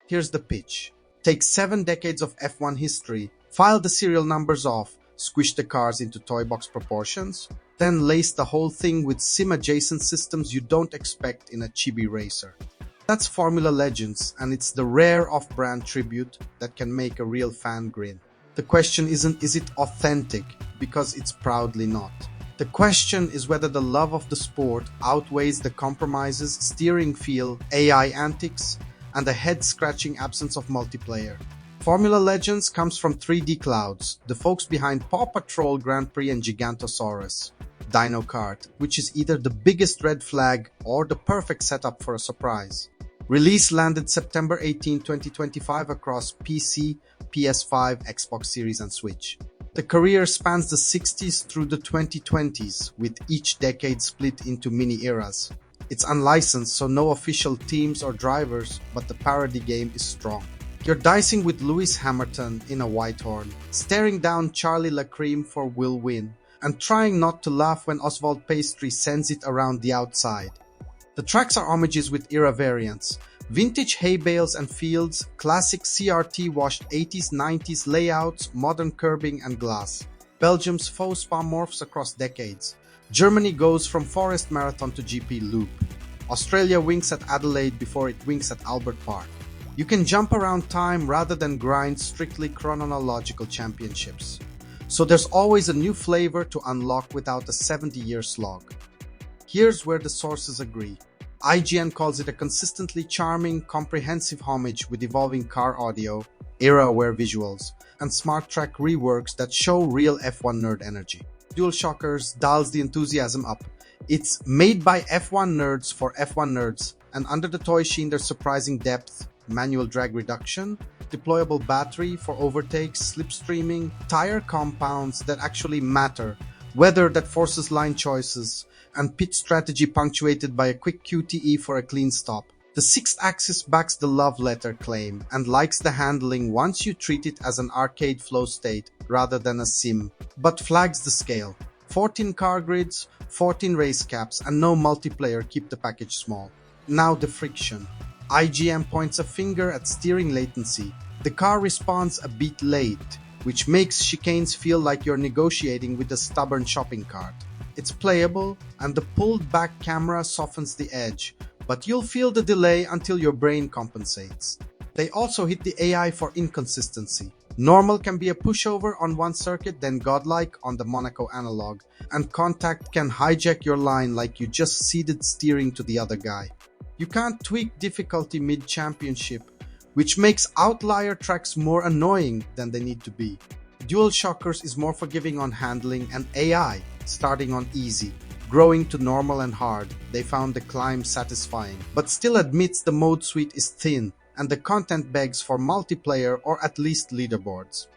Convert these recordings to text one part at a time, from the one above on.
Here's the pitch. Take 7 decades of F1 history, file the serial numbers off, squish the cars into toy box proportions, then lace the whole thing with sim-adjacent systems you don't expect in a chibi racer. That's Formula Legends, and it's the rare off-brand tribute that can make a real fan grin. The question isn't, is it authentic? Because it's proudly not. The question is whether the love of the sport outweighs the compromises, steering feel, AI antics, and the head-scratching absence of multiplayer. Formula Legends comes from 3D Clouds, the folks behind Paw Patrol Grand Prix and Gigantosaurus. Dino Kart, which is either the biggest red flag or the perfect setup for a surprise. Release landed September 18, 2025 across PC, PS5, Xbox Series and Switch. The career spans the 60s through the 2020s, with each decade split into mini-eras. It's unlicensed, so no official teams or drivers, but the parody game is strong. You're dicing with Lewis Hamilton in a Whitehorn, staring down Charlie Lacreme for Will Win, and trying not to laugh when Oswald Pastry sends it around the outside. The tracks are homages with era variants, vintage hay bales and fields, classic CRT-washed 80s, 90s layouts, modern curbing and glass. Belgium's faux spa morphs across decades. Germany goes from Forest Marathon to GP Loop. Australia winks at Adelaide before it winks at Albert Park. You can jump around time rather than grind strictly chronological championships. So there's always a new flavor to unlock without a 70-year slog. Here's where the sources agree. IGN calls it a consistently charming, comprehensive homage with evolving car audio, era-aware visuals, and smart track reworks that show real F1 nerd energy. DualShockers dials the enthusiasm up. It's made by F1 nerds for F1 nerds, and under the toy sheen there's surprising depth, manual drag reduction, deployable battery for overtakes, slipstreaming, tire compounds that actually matter, weather that forces line choices, and pit strategy punctuated by a quick QTE for a clean stop. The sixth axis backs the love letter claim and likes the handling once you treat it as an arcade flow state rather than a sim, but flags the scale. 14 car grids, 14 race caps, and no multiplayer keep the package small. Now the friction. IGM points a finger at steering latency. The car responds a bit late, which makes chicanes feel like you're negotiating with a stubborn shopping cart. It's playable, and the pulled back camera softens the edge, but you'll feel the delay until your brain compensates. They also hit the AI for inconsistency. Normal can be a pushover on one circuit, then godlike on the Monaco analog, and contact can hijack your line like you just ceded steering to the other guy. You can't tweak difficulty mid-championship, which makes outlier tracks more annoying than they need to be. DualShockers is more forgiving on handling and AI, starting on easy, growing to normal and hard. They found the climb satisfying, but still admits the mode suite is thin and the content begs for multiplayer or at least leaderboards.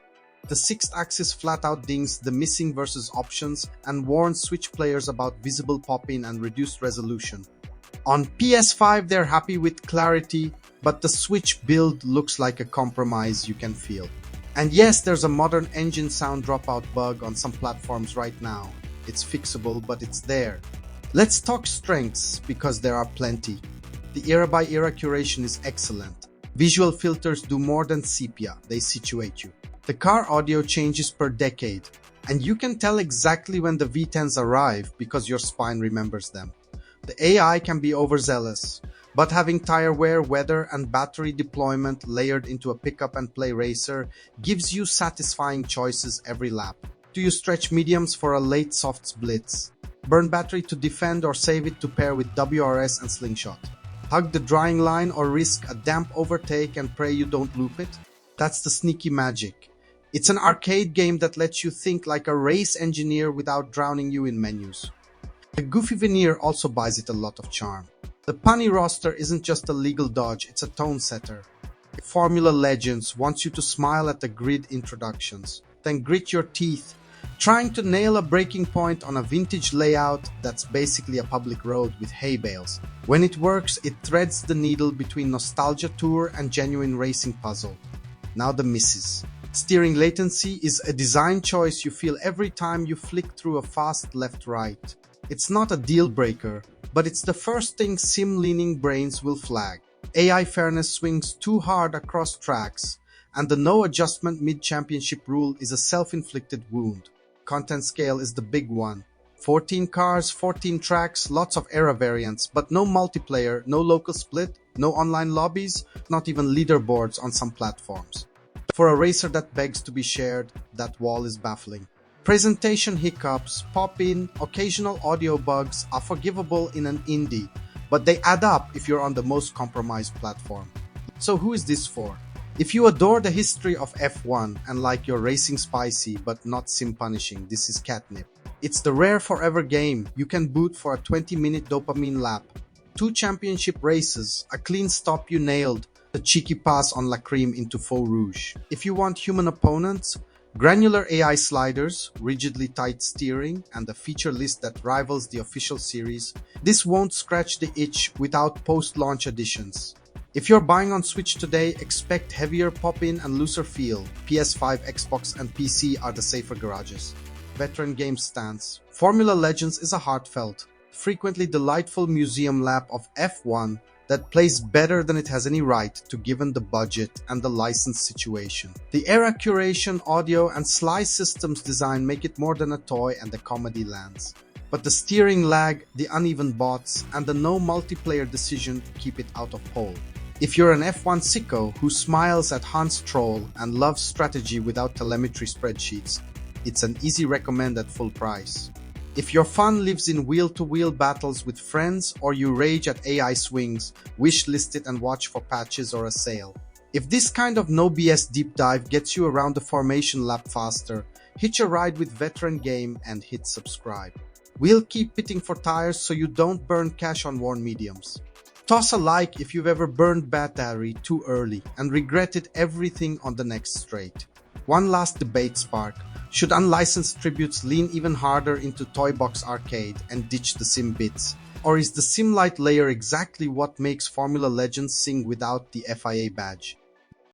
The sixth axis flat out dings the missing versus options and warns Switch players about visible pop-in and reduced resolution. On PS5 they're happy with clarity, but the Switch build looks like a compromise you can feel. And yes, there's a modern engine sound dropout bug on some platforms right now. It's fixable, but it's there. Let's talk strengths, because there are plenty. The era-by-era curation is excellent. Visual filters do more than sepia, they situate you. The car audio changes per decade, and you can tell exactly when the V10s arrive because your spine remembers them. The AI can be overzealous, but having tire wear, weather, and battery deployment layered into a pick-up-and-play racer gives you satisfying choices every lap. Do you stretch mediums for a late softs blitz? Burn battery to defend or save it to pair with WRS and slingshot? Hug the drying line or risk a damp overtake and pray you don't loop it? That's the sneaky magic. It's an arcade game that lets you think like a race engineer without drowning you in menus. The goofy veneer also buys it a lot of charm. The punny roster isn't just a legal dodge, it's a tone setter. Formula Legends wants you to smile at the grid introductions, then grit your teeth, trying to nail a breaking point on a vintage layout that's basically a public road with hay bales. When it works, it threads the needle between nostalgia tour and genuine racing puzzle. Now the misses. Steering latency is a design choice you feel every time you flick through a fast left-right. It's not a deal breaker, but it's the first thing sim-leaning brains will flag. AI fairness swings too hard across tracks, and the no adjustment mid-championship rule is a self-inflicted wound. Content scale is the big one. 14 cars, 14 tracks, lots of era variants, but no multiplayer, no local split, no online lobbies, not even leaderboards on some platforms. For a racer that begs to be shared, that wall is baffling. Presentation hiccups, pop-in, occasional audio bugs are forgivable in an indie, but they add up if you're on the most compromised platform. So who is this for? If you adore the history of F1 and like your racing spicy but not sim punishing, this is catnip. It's the rare forever game you can boot for a 20-minute dopamine lap. 2 championship races, a clean stop you nailed, a cheeky pass on La Creme into Faux Rouge. If you want human opponents, granular AI sliders, rigidly tight steering, and a feature list that rivals the official series, this won't scratch the itch without post-launch additions. If you're buying on Switch today, expect heavier pop-in and looser feel. PS5, Xbox, and PC are the safer garages. Veteran Game stance. Formula Legends is a heartfelt, frequently delightful museum lap of F1 that plays better than it has any right to given the budget and the license situation. The era curation, audio, and slice systems design make it more than a toy and the comedy lands. But the steering lag, the uneven bots, and the no multiplayer decision keep it out of pole. If you're an F1 sicko who smiles at Hans Troll and loves strategy without telemetry spreadsheets, it's an easy recommend at full price. If your fun lives in wheel-to-wheel battles with friends or you rage at AI swings, wishlist it and watch for patches or a sale. If this kind of no BS deep dive gets you around the formation lap faster, hitch a ride with Veteran Game and hit subscribe. We'll keep pitting for tires so you don't burn cash on worn mediums. Toss a like if you've ever burned battery too early and regretted everything on the next straight. One last debate spark. Should unlicensed tributes lean even harder into Toybox Arcade and ditch the sim bits? Or is the SimLite layer exactly what makes Formula Legends sing without the FIA badge?